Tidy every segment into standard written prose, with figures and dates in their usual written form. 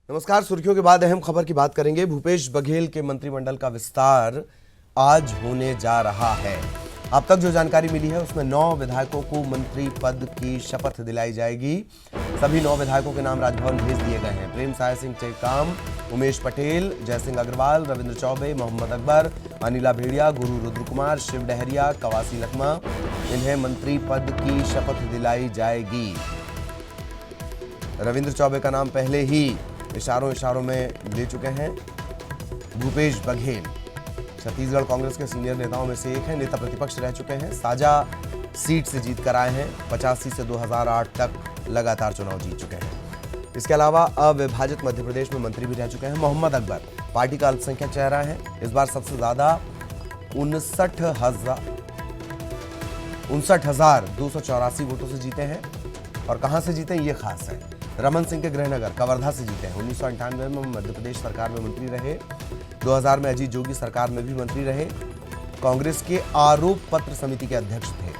नमस्कार। सुर्खियों के बाद अहम खबर की बात करेंगे। भूपेश बघेल के मंत्रिमंडल का विस्तार आज होने जा रहा है। अब तक जो जानकारी मिली है उसमें 9 विधायकों को मंत्री पद की शपथ दिलाई जाएगी। सभी 9 विधायकों के नाम राजभवन भेज दिए गए हैं। प्रेम साय सिंह टेकाम, उमेश पटेल, जयसिंह अग्रवाल, रविंद्र चौबे, मोहम्मद अकबर, अनिला भेड़िया, गुरु रुद्र कुमार, शिव डहरिया, कवासी लखमा, इन्हें मंत्री पद की शपथ दिलाई जाएगी। रविंद्र चौबे का नाम पहले ही इशारों में ले चुके हैं भूपेश बघेल। छत्तीसगढ़ कांग्रेस के सीनियर नेताओं में से एक हैं। नेता प्रतिपक्ष रह चुके हैं। साझा सीट से जीत कर आए हैं। 85 से 2008 तक लगातार चुनाव जीत चुके हैं। इसके अलावा अविभाजित मध्य प्रदेश में मंत्री भी रह चुके हैं। मोहम्मद अकबर पार्टी का अल्पसंख्यक चेहरा है। इस बार सबसे ज्यादा 59,284 वोटों से जीते हैं। और कहां से जीते ये खास है। रमन सिंह के गृहनगर कवर्धा से जीते हैं। 1998 में मध्य प्रदेश सरकार में मंत्री रहे। 2000 में अजीत जोगी सरकार में भी मंत्री रहे। कांग्रेस के आरोप पत्र समिति के अध्यक्ष थे।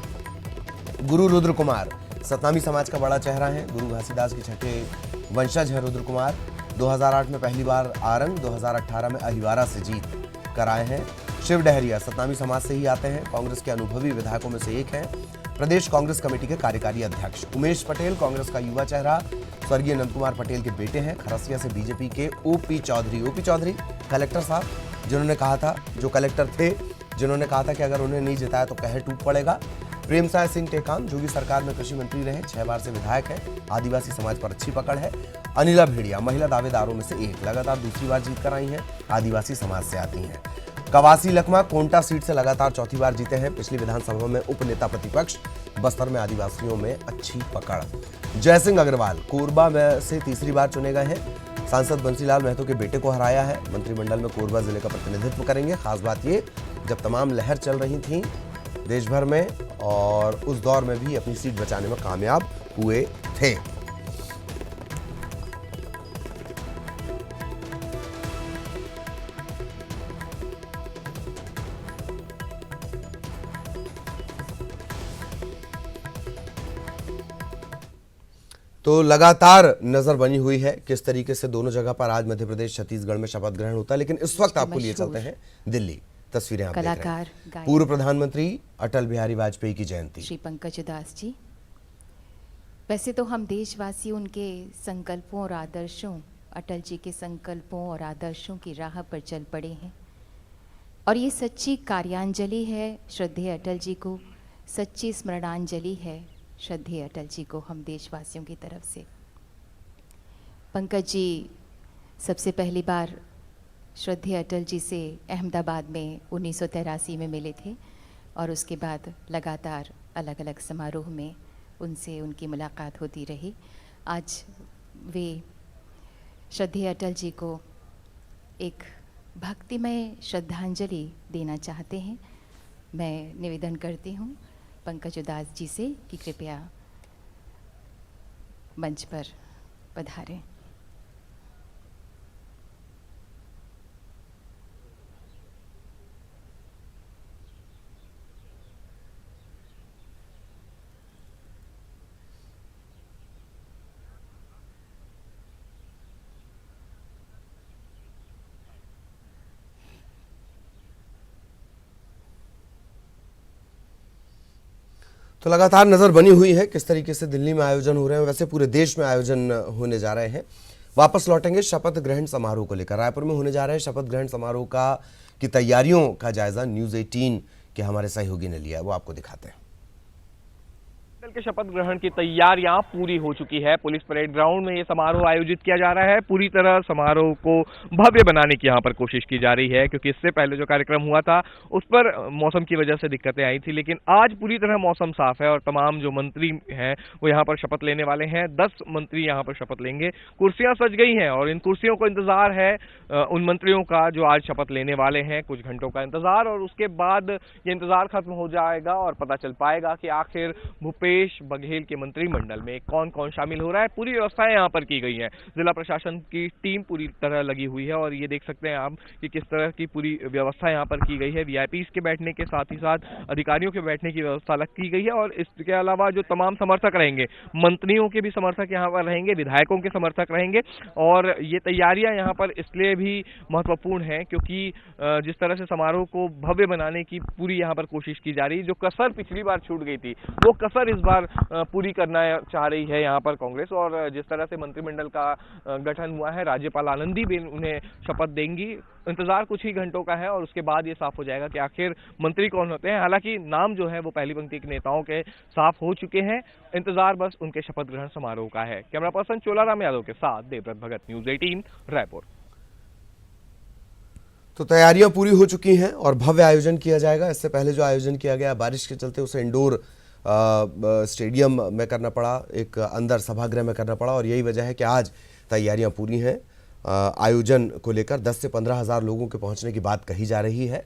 गुरु रुद्र कुमार सतनामी समाज का बड़ा चेहरा है। गुरु घासीदास के छठे वंशज हैं रुद्र कुमार। 2008 में पहली बार आरंग, 2018 में अहिवारा से जीत कर आए हैं। शिव डहरिया सतनामी समाज से ही आते हैं। कांग्रेस के अनुभवी विधायकों में से एक हैं। प्रदेश कांग्रेस कमेटी के कार्यकारी अध्यक्ष। उमेश पटेल कांग्रेस का युवा चेहरा, स्वर्गीय नंद कुमार पटेल के बेटे हैं। खरसिया से बीजेपी के ओपी चौधरी कलेक्टर साहब, जिन्होंने कहा था, जो कलेक्टर थे, जिन्होंने कहा था कि अगर उन्हें नहीं जिताया तो कहर टूट पड़ेगा। प्रेम साय सिंह टेकाम जोगी सरकार में कृषि मंत्री रहे, 6 बार से विधायक है। आदिवासी समाज पर अच्छी पकड़ है। अनिला भेड़िया महिला दावेदारों में से एक, लगातार दूसरी बार जीत कर आई हैं। आदिवासी समाज से आती हैं। कवासी लखमा कोंटा सीट से लगातार चौथी बार जीते हैं। पिछली विधानसभा में उप नेता प्रतिपक्ष। बस्तर में आदिवासियों में अच्छी पकड़। जयसिंह अग्रवाल कोरबा में से तीसरी बार चुने गए हैं। सांसद बंसीलाल महतो के बेटे को हराया है। मंत्रिमंडल में कोरबा जिले का प्रतिनिधित्व करेंगे। खास बात ये, जब तमाम लहर चल रही थी देश भर में, और उस दौर में भी अपनी सीट बचाने में कामयाब हुए थे। तो लगातार नजर बनी हुई है किस तरीके से दोनों जगह पर आज मध्य प्रदेश छत्तीसगढ़ में शपथ ग्रहण होता है। लेकिन इस वक्त आपको लिए चलते हैं दिल्ली। तस्वीरें आप देख रहे हैं। पूर्व प्रधानमंत्री अटल बिहारी वाजपेयी की जयंती। श्री पंकज उदास जी, वैसे तो हम देशवासी उनके संकल्पों और आदर्शों, अटल जी के संकल्पों और आदर्शों की राह पर चल पड़े हैं, और ये सच्ची कार्यांजलि है श्रद्धेय अटल जी को, सच्ची स्मरणांजलि है श्रद्धेय अटल जी को हम देशवासियों की तरफ से। पंकज जी सबसे पहली बार श्रद्धेय अटल जी से अहमदाबाद में 1983 में मिले थे, और उसके बाद लगातार अलग अलग समारोह में उनसे उनकी मुलाकात होती रही। आज वे श्रद्धेय अटल जी को एक भक्तिमय श्रद्धांजलि देना चाहते हैं। मैं निवेदन करती हूँ पंकज उदास जी से कि कृपया मंच पर पधारें। तो लगातार नजर बनी हुई है किस तरीके से दिल्ली में आयोजन हो रहे हैं। वैसे पूरे देश में आयोजन होने जा रहे हैं। वापस लौटेंगे शपथ ग्रहण समारोह को लेकर। रायपुर में होने जा रहे हैं शपथ ग्रहण समारोह की तैयारियों का जायजा न्यूज़ 18 के हमारे सहयोगी ने लिया है, वो आपको दिखाते हैं। के शपथ ग्रहण की तैयारियां पूरी हो चुकी है। पुलिस परेड ग्राउंड में ये समारोह आयोजित किया जा रहा है। पूरी तरह समारोह को भव्य बनाने की यहां पर कोशिश की जा रही है, क्योंकि इससे पहले जो कार्यक्रम हुआ था उस पर मौसम की वजह से दिक्कतें आई थी, लेकिन आज पूरी तरह मौसम साफ है और तमाम जो मंत्री हैं वो यहाँ पर शपथ लेने वाले हैं। 10 मंत्री यहाँ पर शपथ लेंगे। कुर्सियां सज गई हैं और इन कुर्सियों को इंतजार है उन मंत्रियों का जो आज शपथ लेने वाले हैं। कुछ घंटों का इंतजार, और उसके बाद ये इंतजार खत्म हो जाएगा और पता चल पाएगा कि आखिर भूपेश भूपेश बघेल के मंत्रिमंडल में कौन कौन शामिल हो रहा है, पूरी व्यवस्थाएं यहाँ पर की गई हैं। जिला प्रशासन की टीम पूरी तरह लगी हुई है और ये देख सकते हैं आप कि किस तरह की पूरी व्यवस्था यहाँ पर की गई है। वीआईपीज के बैठने के साथ ही साथ अधिकारियों के बैठने की व्यवस्था अलग की गई है और इसके अलावा जो तमाम समर्थक रहेंगे, मंत्रियों के भी समर्थक यहाँ पर रहेंगे, विधायकों के समर्थक रहेंगे। और ये तैयारियां यहाँ पर इसलिए भी महत्वपूर्ण हैं क्योंकि जिस तरह से समारोह को भव्य बनाने की पूरी यहाँ पर कोशिश की जा रही है, जो कसर पिछली बार छूट गई थी वो कसर इस बार पूरी करना चाह रही है यहाँ पर कांग्रेस। और जिस तरह से मंत्रिमंडल का गठन हुआ है, राज्यपाल आनंदीबेन उन्हें शपथ देंगी। इंतजार कुछ ही घंटों का है और उसके बाद ये साफ हो जाएगा कि आखिर मंत्री कौन होते हैं। हालांकि नाम जो है वो पहली पंक्ति के नेताओं के साफ हो चुके हैं, इंतजार बस उनके शपथ ग्रहण समारोह का है। कैमरा पर्सन चोलाराम यादव के साथ देवव्रत भगत, न्यूज़ 18 रायपुर। तो तैयारियां पूरी हो चुकी हैं और भव्य आयोजन किया जाएगा। इससे पहले जो आयोजन किया गया बारिश के चलते उसे इंडोर स्टेडियम में करना पड़ा, एक अंदर सभागृह में करना पड़ा और यही वजह है कि आज तैयारियां पूरी हैं। आयोजन को लेकर 10 से 15 हज़ार लोगों के पहुंचने की बात कही जा रही है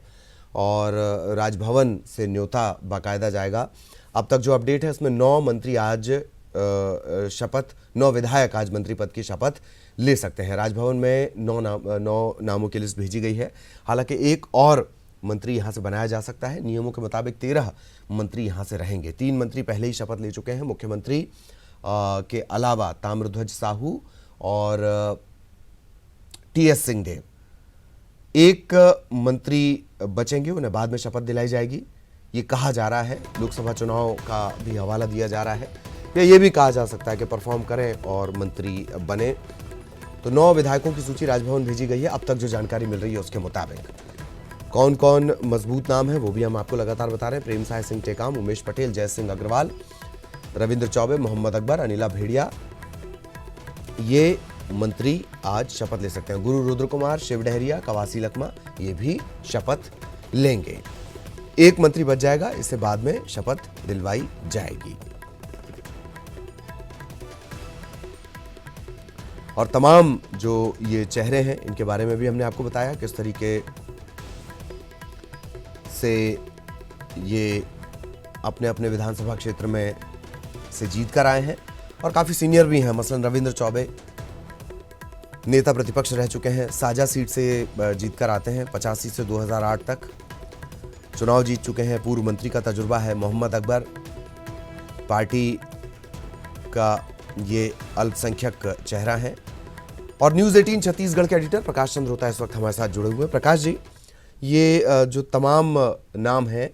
और राजभवन से न्योता बाकायदा जाएगा। अब तक जो अपडेट है इसमें 9 मंत्री आज 9 विधायक आज मंत्री पद की शपथ ले सकते हैं। राजभवन में 9 नामों की लिस्ट भेजी गई है। हालांकि एक और मंत्री यहां से बनाया जा सकता है। नियमों के मुताबिक 13 मंत्री यहां से रहेंगे। 3 मंत्री पहले ही शपथ ले चुके हैं। मुख्यमंत्री के अलावा ताम्रध्वज साहू और टीएस सिंहदेव। एक मंत्री बचेंगे, उन्हें बाद में शपथ दिलाई जाएगी, ये कहा जा रहा है। लोकसभा चुनाव का भी हवाला दिया जा रहा है या ये भी कहा जा सकता है कि परफॉर्म करें और मंत्री बने। तो 9 विधायकों की सूची राजभवन भेजी गई है। अब तक जो जानकारी मिल रही है उसके मुताबिक कौन कौन मजबूत नाम है वो भी हम आपको लगातार बता रहे हैं। प्रेमसाय सिंह टेकाम, उमेश पटेल, जय सिंह अग्रवाल, रविंद्र चौबे, मोहम्मद अकबर, अनिला भेड़िया, ये मंत्री आज शपथ ले सकते हैं। गुरु रुद्र कुमार, शिव डहरिया, कवासी लखमा ये भी शपथ लेंगे। एक मंत्री बच जाएगा, इससे बाद में शपथ दिलवाई जाएगी। और तमाम जो ये चेहरे हैं इनके बारे में भी हमने आपको बताया किस तरीके से ये अपने अपने विधानसभा क्षेत्र में से जीत कर आए हैं और काफ़ी सीनियर भी हैं। मसलन रविंद्र चौबे नेता प्रतिपक्ष रह चुके हैं, साझा सीट से जीत कर आते हैं। 85 से 2008 तक चुनाव जीत चुके हैं। पूर्व मंत्री का तजुर्बा है। मोहम्मद अकबर पार्टी का ये अल्पसंख्यक चेहरा है। और न्यूज़ 18 छत्तीसगढ़ के एडिटर प्रकाश चंद्र होता है इस वक्त हमारे साथ जुड़े हुए हैं। प्रकाश जी, ये जो तमाम नाम हैं,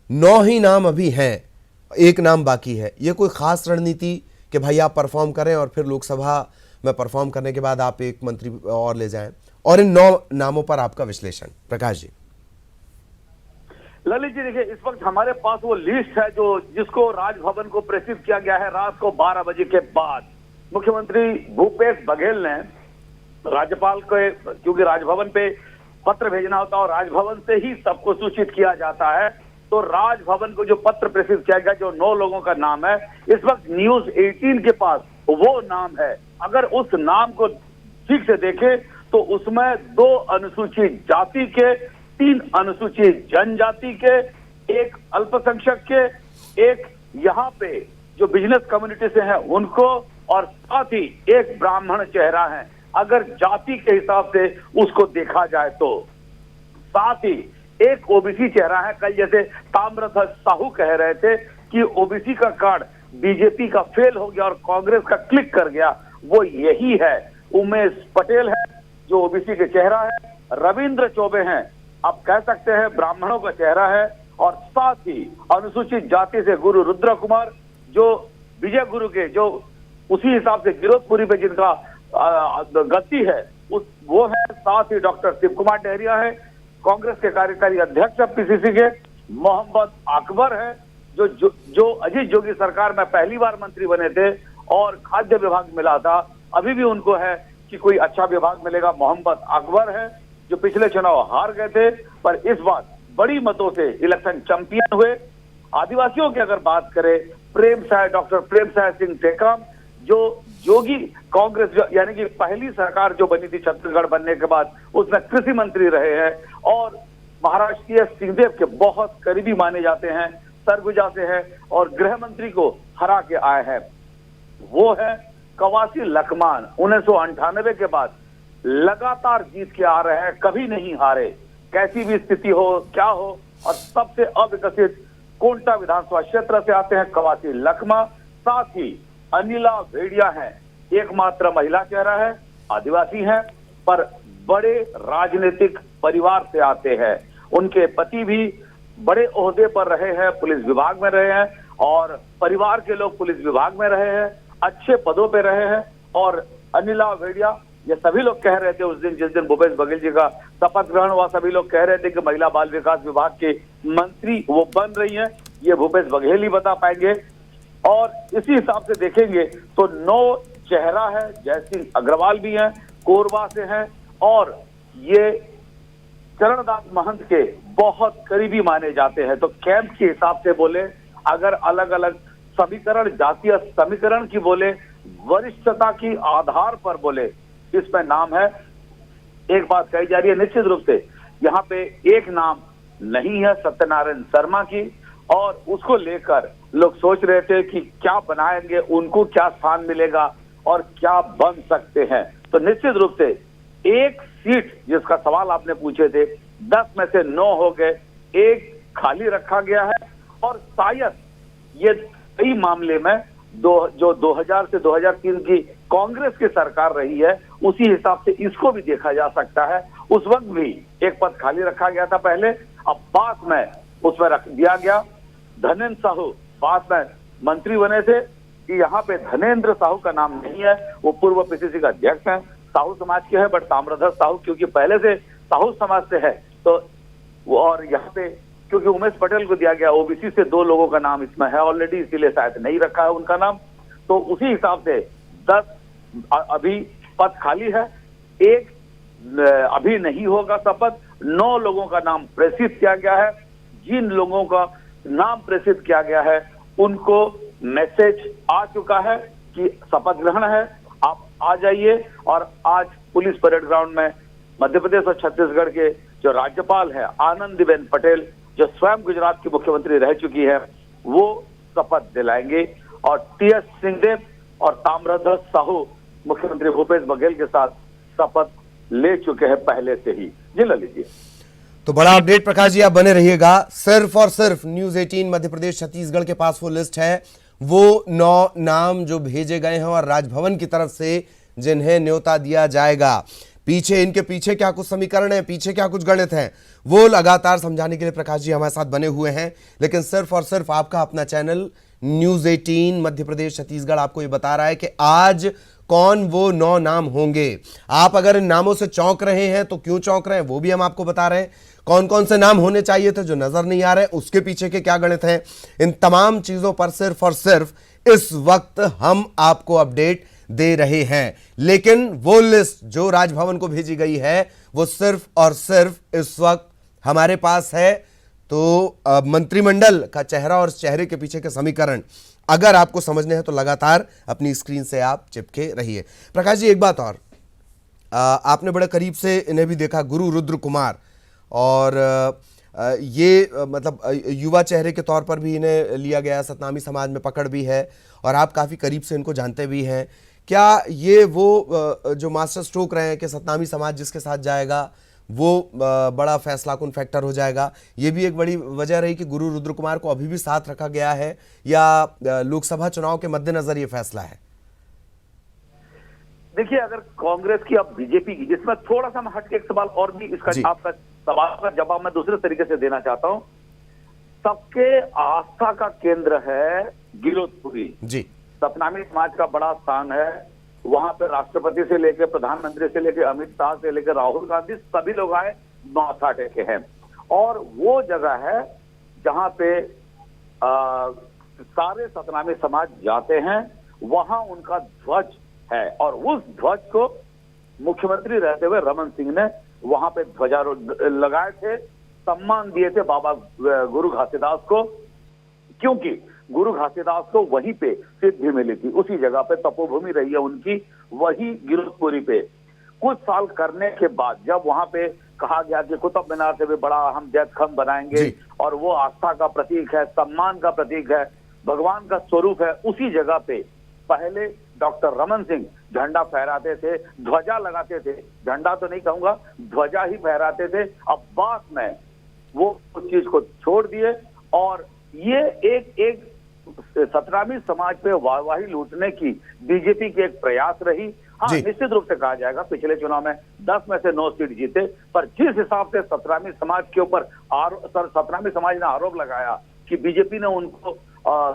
9 ही नाम अभी हैं, एक नाम बाकी है। ये कोई खास रणनीति कि भाई आप परफॉर्म करें और फिर लोकसभा में परफॉर्म करने के बाद आप एक मंत्री और ले जाएं, और इन 9 नामों पर आपका विश्लेषण प्रकाश जी। ललित जी, देखिए इस वक्त हमारे पास वो लिस्ट है जो जिसको राजभवन को प्रेषित किया गया है रात को 12 बजे के बाद। मुख्यमंत्री भूपेश बघेल ने राज्यपाल के, क्योंकि राजभवन पे पत्र भेजना होता है और राजभवन से ही सबको सूचित किया जाता है, तो राजभवन को जो पत्र प्रेषित किया गया, जो 9 लोगों का नाम है, इस वक्त न्यूज़ 18 के पास वो नाम है। अगर उस नाम को ठीक से देखें तो उसमें 2 अनुसूचित जाति के, 3 अनुसूचित जनजाति के, 1 अल्पसंख्यक के, 1 यहाँ पे जो बिजनेस कम्युनिटी से हैं उनको, और साथ ही 1 ब्राह्मण चेहरा है अगर जाति के हिसाब से उसको देखा जाए तो। साथ ही 1 ओबीसी चेहरा है। कल जैसे ताम्रध्वज साहू कह रहे थे कि ओबीसी का कार्ड बीजेपी का फेल हो गया और कांग्रेस का क्लिक कर गया, वो यही है। उमेश पटेल है जो ओबीसी के चेहरा है, रविंद्र चौबे हैं, आप कह सकते हैं ब्राह्मणों का चेहरा है, और साथ ही अनुसूचित जाति से गुरु रुद्र कुमार जो विजय गुरु के, जो उसी हिसाब से गिरोधपुरी पे जिनका गति है वो है। साथ ही डॉक्टर शिव कुमार डहरिया है, कांग्रेस के कार्यकारी अध्यक्ष पीसीसी के। मोहम्मद अकबर है जो अजीत जोगी सरकार में पहली बार मंत्री बने थे और खाद्य विभाग मिला था, अभी भी उनको है कि कोई अच्छा विभाग मिलेगा। मोहम्मद अकबर है जो पिछले चुनाव हार गए थे पर इस बार बड़ी मतों से इलेक्शन चैंपियन हुए। आदिवासियों की अगर बात करें, डॉक्टर प्रेमसाय सिंह टेकाम जो जोगी कांग्रेस यानी कि पहली सरकार जो बनी थी छत्तीसगढ़ बनने के बाद, उसमें कृषि मंत्री रहे हैं और महाराष्ट्र के सिंहदेव के बहुत करीबी माने जाते हैं, सरगुजा से है, और गृह मंत्री को हरा के आए हैं। वो है कवासी लखमान, 1998 के बाद लगातार जीत के आ रहे हैं, कभी नहीं हारे, कैसी भी स्थिति हो क्या हो। और सबसे अविकसित कोंटा विधानसभा क्षेत्र से आते हैं कवासी लखमा। साथ ही अनिला भेड़िया हैं, एकमात्र महिला चेहरा है, आदिवासी हैं, पर बड़े राजनीतिक परिवार से आते हैं। उनके पति भी बड़े ओहदे पर रहे हैं, पुलिस विभाग में रहे हैं, और परिवार के लोग पुलिस विभाग में रहे हैं, अच्छे पदों पे रहे हैं। और अनिला भेड़िया, ये सभी लोग कह रहे थे उस दिन जिस दिन भूपेश बघेल जी का शपथ ग्रहण हुआ, सभी लोग कह रहे थे कि महिला बाल विकास विभाग के मंत्री वो बन रही हैं, ये भूपेश बघेल ही बता पाएंगे। और इसी हिसाब से देखेंगे तो 9 चेहरा है, जयसिंह अग्रवाल भी हैं, कोरबा से हैं, और ये चरणदास महंत के बहुत करीबी माने जाते हैं। तो कैंप के हिसाब से बोले, अगर अलग अलग समीकरण, जातीय समीकरण की बोले, वरिष्ठता की आधार पर बोले, इसमें नाम है। एक बात कही जा रही है निश्चित रूप से, यहाँ पे एक नाम नहीं है सत्यनारायण शर्मा की, और उसको लेकर लोग सोच रहे थे कि क्या बनाएंगे, उनको क्या स्थान मिलेगा और क्या बन सकते हैं। तो निश्चित रूप से एक सीट जिसका सवाल आपने पूछे थे, 10 में से 9 हो गए, एक खाली रखा गया है। और शायद ये कई मामले में जो 2000 से 2003 की कांग्रेस की सरकार रही है, उसी हिसाब से इसको भी देखा जा सकता है। उस वक्त भी एक पद खाली रखा गया था पहले, अब बाद में उसमें रख दिया गया। धनेन्द्र साहू बाद में मंत्री बने थे, कि यहाँ पे धनेन्द्र साहू का नाम नहीं है, वो पूर्व पीसीसी का अध्यक्ष हैं, साहू समाज के हैं, बट ताम्रध्वज साहू क्योंकि पहले से साहू समाज से है, तो वो, और यहाँ पे क्योंकि उमेश पटेल को दिया गया, ओबीसी से 2 लोगों का नाम इसमें है ऑलरेडी, इसीलिए शायद नहीं रखा है उनका नाम। तो उसी हिसाब से 10 अभी पद खाली है, एक अभी नहीं होगा शपथ। 9 लोगों का नाम प्रेषित किया गया है। जिन लोगों का नाम प्रेषित किया गया है उनको मैसेज आ चुका है कि शपथ ग्रहण है, आप आ जाइए। और आज पुलिस परेड ग्राउंड में मध्य प्रदेश और छत्तीसगढ़ के जो राज्यपाल है आनंदीबेन पटेल, जो स्वयं गुजरात की मुख्यमंत्री रह चुकी है, वो शपथ दिलाएंगे। और टीएस सिंहदेव और ताम्रध्वज साहू मुख्यमंत्री भूपेश बघेल के साथ शपथ ले चुके हैं पहले से ही। जी ललित जी, तो बड़ा अपडेट प्रकाश जी, आप बने रहिएगा। सिर्फ और सिर्फ न्यूज 18 मध्य प्रदेश छत्तीसगढ़ के पास वो लिस्ट है, वो 9 नाम जो भेजे गए हैं और राजभवन की तरफ से जिन्हें न्योता दिया जाएगा। पीछे इनके पीछे क्या कुछ समीकरण है, पीछे क्या कुछ गणित है, वो लगातार समझाने के लिए प्रकाश जी हमारे साथ बने हुए हैं। लेकिन सिर्फ और सिर्फ आपका अपना चैनल न्यूज 18 मध्य प्रदेश छत्तीसगढ़ आपको ये बता रहा है कि आज कौन वो 9 नाम होंगे। आप अगर इन नामों से चौंक रहे हैं तो क्यों चौंक रहे हैं वो भी हम आपको बता रहे हैं। कौन कौन से नाम होने चाहिए थे जो नजर नहीं आ रहे, उसके पीछे के क्या गणित हैं, इन तमाम चीजों पर सिर्फ और सिर्फ इस वक्त हम आपको अपडेट दे रहे हैं। लेकिन वो लिस्ट जो राजभवन को भेजी गई है वो सिर्फ और सिर्फ इस वक्त हमारे पास है। तो मंत्रिमंडल का चेहरा और चेहरे के पीछे के समीकरण अगर आपको समझने हैं तो लगातार अपनी स्क्रीन से आप चिपके रहिए। प्रकाश जी, एक बात और, आपने बड़े करीब से इन्हें भी देखा, गुरु रुद्र कुमार, और ये मतलब युवा चेहरे के तौर पर भी इन्हें लिया गया, सतनामी समाज में पकड़ भी है और आप काफ़ी करीब से इनको जानते भी हैं। क्या ये वो जो मास्टर स्ट्रोक रहे हैं कि सतनामी समाज जिसके साथ जाएगा वो बड़ा फैसलाकुन फैक्टर हो जाएगा, ये भी एक बड़ी वजह रही कि गुरु रुद्र कुमार को अभी भी साथ रखा गया है, या लोकसभा चुनाव के मद्देनजर ये फैसला है? देखिए, अगर कांग्रेस की अब बीजेपी की, इसमें थोड़ा सा मैं हटके एक सवाल और भी, इसका आपका सवाल का जवाब मैं दूसरे तरीके से देना चाहता हूं। सबके आस्था का केंद्र है गिलोदपुरी जी, सतनामी समाज का बड़ा स्थान है। वहां पे राष्ट्रपति से लेकर प्रधानमंत्री से लेकर अमित शाह से लेकर राहुल गांधी सभी लोग आए, माथा टेके हैं। और वो जगह है जहां पे सारे सतनामी समाज जाते हैं, वहां उनका ध्वज है। और उस ध्वज को मुख्यमंत्री रहते हुए रमन सिंह ने वहां पे ध्वजारोहण लगाए थे, सम्मान दिए थे बाबा गुरु घासीदास को, क्योंकि गुरु घासीदास को वहीं पे सिद्धि मिली थी, उसी जगह पे तपोभूमि रही है उनकी, वही गिरधपुरी पे। कुछ साल करने के बाद जब वहां पे कहा गया कि कुतुब मीनार से भी बड़ा हम जैत खम बनाएंगे और वो आस्था का प्रतीक है, सम्मान का प्रतीक है, भगवान का स्वरूप है, उसी जगह पे पहले डॉक्टर रमन सिंह झंडा फहराते थे, ध्वजा लगाते थे, झंडा तो नहीं कहूंगा, ध्वजा ही फहराते थे। अब बाद में वो उस चीज को छोड़ दिए और ये एक सतनामी समाज पे वाहवाही लूटने की बीजेपी की एक प्रयास रही। हाँ, निश्चित रूप से कहा जाएगा पिछले चुनाव में 10 में से 9 सीट जीते, पर जिस हिसाब से सतनामी समाज के ऊपर सतनामी समाज ने आरोप लगाया कि बीजेपी ने उनको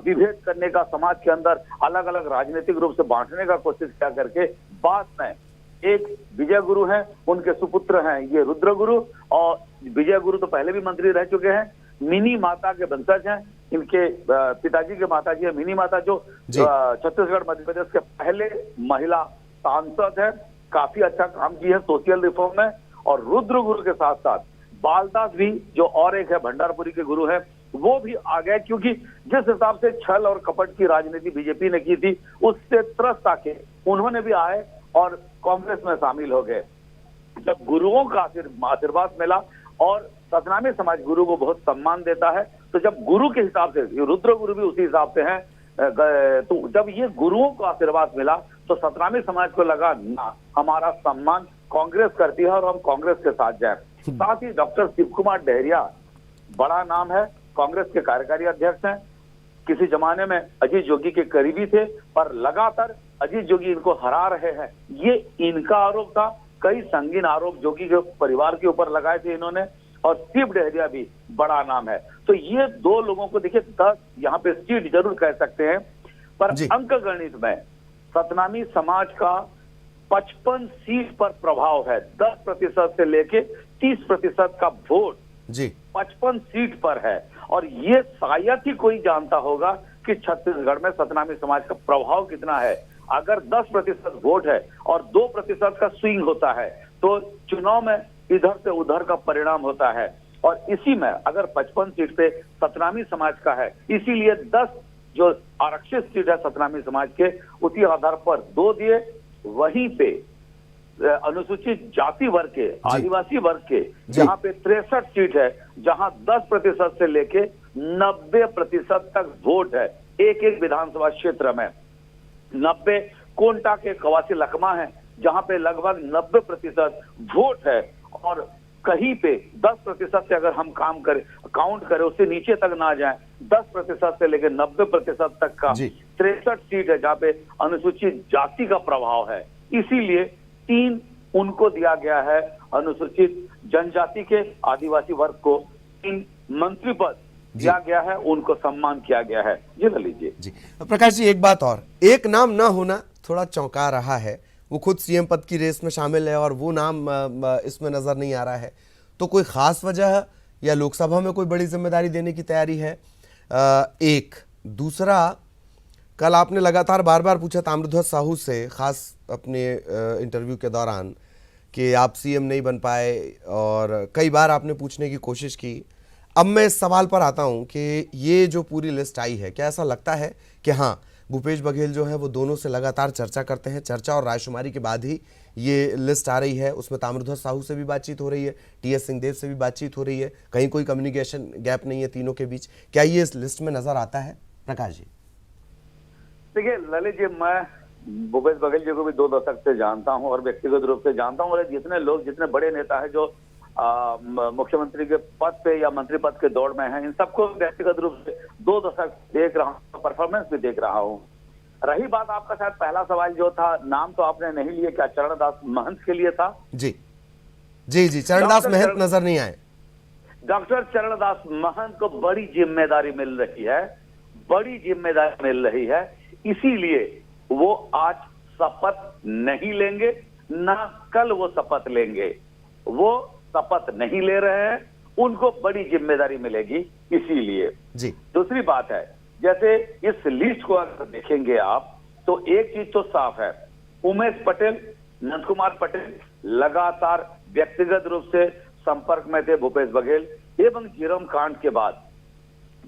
विभेद करने का, समाज के अंदर अलग अलग राजनीतिक रूप से बांटने का कोशिश किया करके, बाद में एक विजय गुरु हैं, उनके सुपुत्र हैं ये रुद्र गुरु, और विजय गुरु तो पहले भी मंत्री रह चुके हैं, मिनी माता के वंशज हैं, इनके पिताजी के माता जी है मिनी माता, जो छत्तीसगढ़ मध्य प्रदेश के पहले महिला सांसद है, काफी अच्छा काम की है सोशल रिफॉर्म में। और रुद्र गुरु के साथ साथ बालदास भी, जो और एक है भंडारपुरी के गुरु हैं, वो भी आ गए, क्योंकि जिस हिसाब से छल और कपट की राजनीति बीजेपी ने की थी उससे त्रस्त आके उन्होंने भी आए और कांग्रेस में शामिल हो गए। जब गुरुओं का आशीर्वाद मिला और सतनामी समाज गुरु को बहुत सम्मान देता है, तो जब गुरु के हिसाब से, रुद्र गुरु भी उसी हिसाब से हैं, तो जब ये गुरुओं को आशीर्वाद मिला तो सतनामी समाज को लगा ना, हमारा सम्मान कांग्रेस करती है और हम कांग्रेस के साथ जाए। साथ ही डॉक्टर शिव कुमार डहरिया, बड़ा नाम है, कांग्रेस के कार्यकारी अध्यक्ष हैं, किसी जमाने में अजीत जोगी के करीबी थे, पर लगातार अजीत जोगी इनको हरा रहे हैं, ये इनका आरोप था। कई संगीन आरोप जोगी के परिवार के ऊपर लगाए थे इन्होंने, और शिव डहरिया भी बड़ा नाम है। तो ये दो लोगों को देखिए 10 यहाँ पे सीट जरूर कह सकते हैं, पर अंक गणित में सतनामी समाज का 55 सीट पर प्रभाव है। 10% से लेके 30% का वोट 55 सीट पर है, और ये शायद ही कोई जानता होगा कि छत्तीसगढ़ में सतनामी समाज का प्रभाव कितना है। अगर 10% वोट है और 2% का स्विंग होता है तो चुनाव में इधर से उधर का परिणाम होता है, और इसी में अगर 55 सीट पे सतनामी समाज का है, इसीलिए 10 जो आरक्षित सीट है सतनामी समाज के, उसी आधार पर 2 दिए। वहीं पे अनुसूचित जाति वर्ग के, आदिवासी वर्ग के, जहां पे 63 सीट है, जहां 10% से लेके 90% तक वोट है एक एक विधानसभा क्षेत्र में। 90 कोंटा के कवासी लकमा है, जहां पे लगभग 90% वोट है, और कहीं पे 10% से अगर हम काउंट करें, उससे नीचे तक ना जाए, 10% से लेकर 90% तक का 63 सीट है जहाँ पे अनुसूचित जाति का प्रभाव है। इसीलिए 3 उनको दिया गया है, अनुसूचित जनजाति के, आदिवासी वर्ग को 3 मंत्री पद दिया गया है, उनको सम्मान किया गया है। जी लीजिए। जी प्रकाश जी, एक बात और, एक नाम ना होना थोड़ा चौंका रहा है, वो खुद सीएम पद की रेस में शामिल है और वो नाम इसमें नजर नहीं आ रहा है, तो कोई खास वजह या लोकसभा में कोई बड़ी जिम्मेदारी देने की तैयारी है? एक दूसरा, कल आपने लगातार बार बार पूछा ताम्रध्वज साहू से, खास अपने इंटरव्यू के दौरान, कि आप सीएम नहीं बन पाए, और कई बार आपने पूछने की कोशिश की। अब मैं इस सवाल पर आता हूं कि ये जो पूरी लिस्ट आई है, क्या ऐसा लगता है कि हाँ, भूपेश बघेल जो है वो दोनों से लगातार चर्चा करते हैं, चर्चा और रायशुमारी के बाद ही ये लिस्ट आ रही है, उसमें ताम्रध्वज साहू से भी बातचीत हो रही है, टीएस सिंहदेव से भी बातचीत हो रही है, कहीं कोई कम्युनिकेशन गैप नहीं है तीनों के बीच, क्या ये इस लिस्ट में नजर आता है? प्रकाश जी। देखिए ललित जी, मैं भूपेश बघेल जी को भी 2 दशक से जानता हूं और व्यक्तिगत रूप से जानता हूं, और जितने लोग, जितने बड़े नेता है जो मुख्यमंत्री के पद पे या मंत्री पद के दौड़ में हैं, इन सबको व्यक्तिगत रूप से 2 दशक देख रहा हूँ, परफॉर्मेंस भी देख रहा हूँ। रही बात आपका शायद पहला सवाल जो था, नाम तो आपने नहीं लिए, क्या चरणदास महंत के लिए था? जी जी जी, चरणदास महंत नजर नहीं आए। डॉक्टर चरणदास महंत को बड़ी जिम्मेदारी मिल रही है, बड़ी जिम्मेदारी मिल रही है, इसीलिए वो आज शपथ नहीं लेंगे, ना कल वो शपथ लेंगे। वो शपथ नहीं ले रहे हैं, उनको बड़ी जिम्मेदारी मिलेगी, इसीलिए। जी। दूसरी बात है, जैसे इस लिस्ट को अगर देखेंगे आप, तो एक चीज तो साफ है, उमेश पटेल, नंद कुमार पटेल लगातार व्यक्तिगत रूप से संपर्क में थे भूपेश बघेल, एवं झीरम कांड के बाद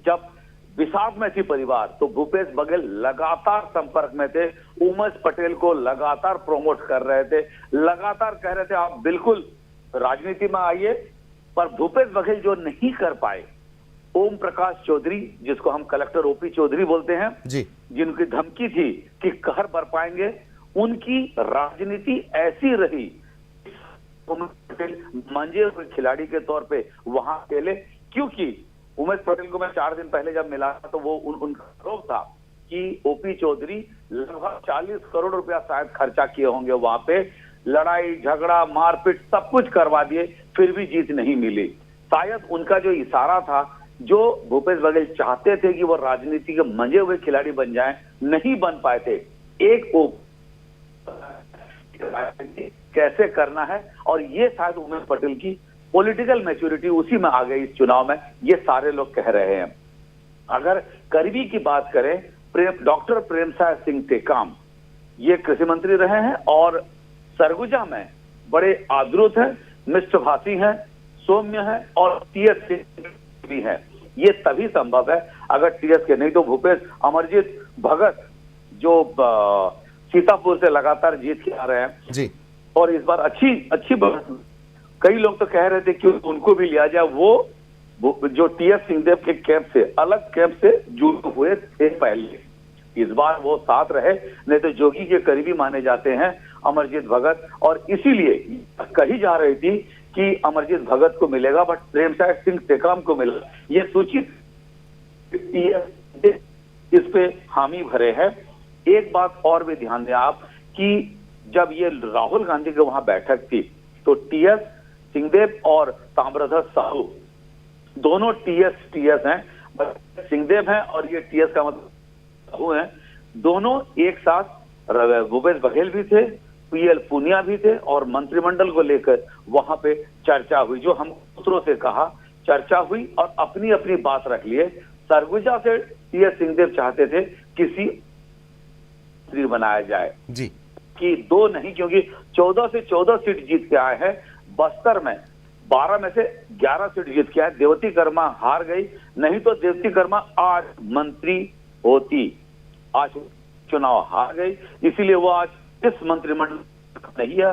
जब विषाद में थी परिवार, तो भूपेश बघेल लगातार संपर्क में थे, उमेश पटेल को लगातार प्रमोट कर रहे थे, लगातार कह रहे थे आप बिल्कुल राजनीति में आइए, पर भूपेश बघेल जो नहीं कर पाए, ओम प्रकाश चौधरी, जिसको हम कलेक्टर ओपी चौधरी बोलते हैं, जी जिनकी धमकी थी कि कहर बरपाएंगे, उनकी राजनीति ऐसी रही। उमेश पटेल मंजे हुए खिलाड़ी के तौर पे वहां खेले, क्योंकि उमेश पटेल को मैं 4 दिन पहले जब मिला तो वो उनका आरोप था कि ओपी चौधरी लगभग 40 करोड़ रुपया शायद खर्चा किए होंगे वहां पे, लड़ाई झगड़ा मारपीट सब कुछ करवा दिए, फिर भी जीत नहीं मिली। शायद उनका जो इशारा था, जो भूपेश बघेल चाहते थे कि वो राजनीति के मंजे हुए खिलाड़ी बन जाएं, नहीं बन पाए थे। एक कैसे करना है, और ये शायद उमेश पटेल की पॉलिटिकल मैच्योरिटी उसी में आ गई इस चुनाव में, ये सारे लोग कह रहे हैं। अगर करीबी की बात करें, डॉक्टर प्रेमसाय सिंह टेकाम ये कृषि मंत्री रहे हैं और सरगुजा में बड़े आदृत हैं, मिष्टभाषी हैं, सौम्य हैं और टीएस भी हैं। ये तभी संभव है अगर टीएस के, नहीं तो भूपेश अमरजीत भगत जो सीतापुर से लगातार जीत के आ रहे हैं जी, और इस बार अच्छी बात, कई लोग तो कह रहे थे कि उनको भी लिया जाए, वो जो टीएस सिंहदेव के कैंप से अलग कैंप से जुड़े हुए थे पहले, इस बार वो साथ रहे, नहीं तो जोगी के करीबी माने जाते हैं अमरजीत भगत, और इसीलिए कही जा रही थी कि अमरजीत भगत को मिलेगा बट प्रेमसाय सिंह टेकाम को मिला। ये सूचित इस पे हामी भरे है। एक बात और भी ध्यान दें आप कि जब ये राहुल गांधी के वहां बैठक थी तो टीएस सिंहदेव और ताम्रध्वज साहू दोनों टीएस हैं, सिंहदेव हैं और ये टीएस का मतलब साहू हैं, दोनों एक साथ भूपेश बघेल भी थे, पीएल पूनिया भी थे और मंत्रिमंडल को लेकर वहां पे चर्चा हुई, जो हम सूत्रों से कहा चर्चा हुई और अपनी अपनी बात रख लिए। सरगुजा से टीएस सिंहदेव चाहते थे किसी मंत्री बनाया जाए जी, कि 2 नहीं, क्योंकि 14 से 14 सीट जीत के आए हैं, बस्तर में 12 में से 11 सीट जीत के आए। देवती कर्मा हार गई, नहीं तो देवती कर्मा आज मंत्री होती, आज चुनाव हार गई, इसीलिए वो आज इस मंत्रिमंडल नहीं है,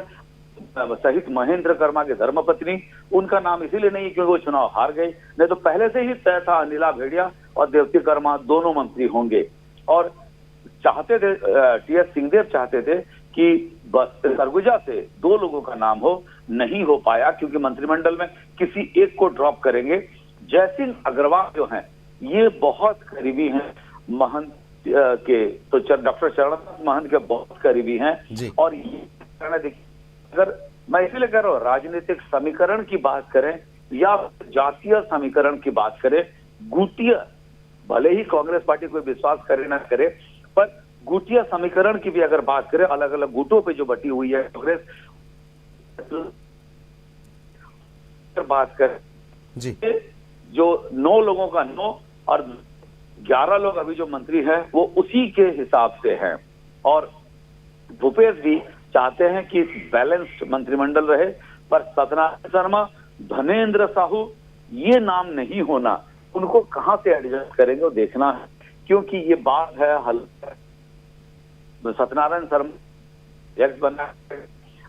सहित महेंद्र कर्मा के धर्मपत्नी, उनका नाम इसीलिए नहीं क्योंकि वो चुनाव हार गई, नहीं तो पहले से ही तय था अनिला भेड़िया और देवती कर्मा दोनों मंत्री होंगे। और चाहते थे टीएस सिंहदेव चाहते थे कि बस सरगुजा से 2 लोगों का नाम हो, नहीं हो पाया क्योंकि मंत्रिमंडल में किसी एक को ड्रॉप करेंगे। जयसिंह अग्रवाल जो हैं ये बहुत करीबी हैं महंत के, तो डॉक्टर चरणदास महंत के बहुत करीबी हैं जी। और ये देखिए, अगर मैं इसलिए कह रहा हूँ राजनीतिक समीकरण की बात करें या जातीय समीकरण की बात करें, गुटीय, भले ही कांग्रेस पार्टी कोई विश्वास करे ना करे, पर गुटिया समीकरण की भी अगर बात करें, अलग अलग गुटों पे जो बटी हुई है कांग्रेस, बात करें जी, जो 9 लोगों का 9 और 11 लोग अभी जो मंत्री हैं वो उसी के हिसाब से हैं। और भूपेश भी चाहते हैं कि बैलेंस्ड मंत्रिमंडल रहे, पर सत्यनारायण शर्मा, धनेंद्र साहू ये नाम नहीं होना, उनको कहां से एडजस्ट करेंगे वो देखना है, क्योंकि ये बात है हल सत्यनारायण शर्मा एक्स बना,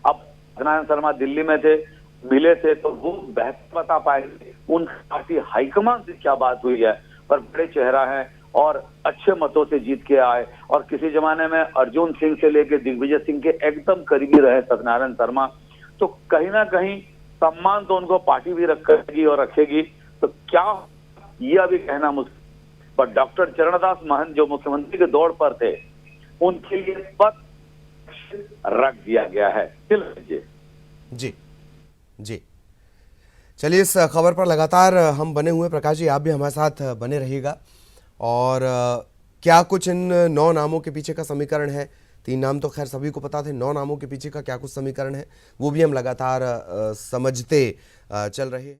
अब सत्यनारायण शर्मा दिल्ली में थे, मिले थे तो वो बेहतर बता पाएंगे उन पार्टी हाईकमान से क्या बात हुई है, पर बड़े चेहरा है और अच्छे मतों से जीत के आए और किसी जमाने में अर्जुन सिंह से लेकर दिग्विजय सिंह के एकदम करीबी रहे सत्यनारायण शर्मा, तो कहीं ना कहीं सम्मान तो उनको पार्टी भी रखेगी और रखेगी, तो क्या ये अभी कहना मुश्किल। पर डॉक्टर चरणदास महंत जो मुख्यमंत्री के दौड़ पर थे उनके लिए पद रख दिया गया है। जी जी, चलिए इस खबर पर लगातार हम बने हुए, प्रकाश जी आप भी हमारे साथ बने रहिएगा। और क्या कुछ इन 9 नामों के पीछे का समीकरण है, 3 नाम तो खैर सभी को पता थे, 9 नामों के पीछे का क्या कुछ समीकरण है वो भी हम लगातार समझते चल रहे हैं।